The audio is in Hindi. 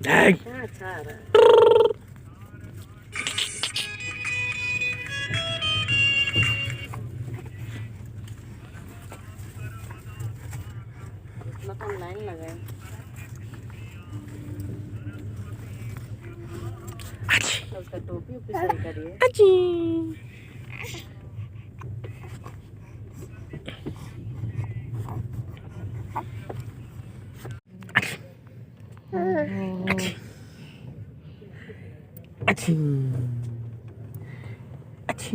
क्या अच्छा रहा है। इतना तो लाइन लगाए। तो उसका टोपी उपी सही करिए। अच्छी अच्छी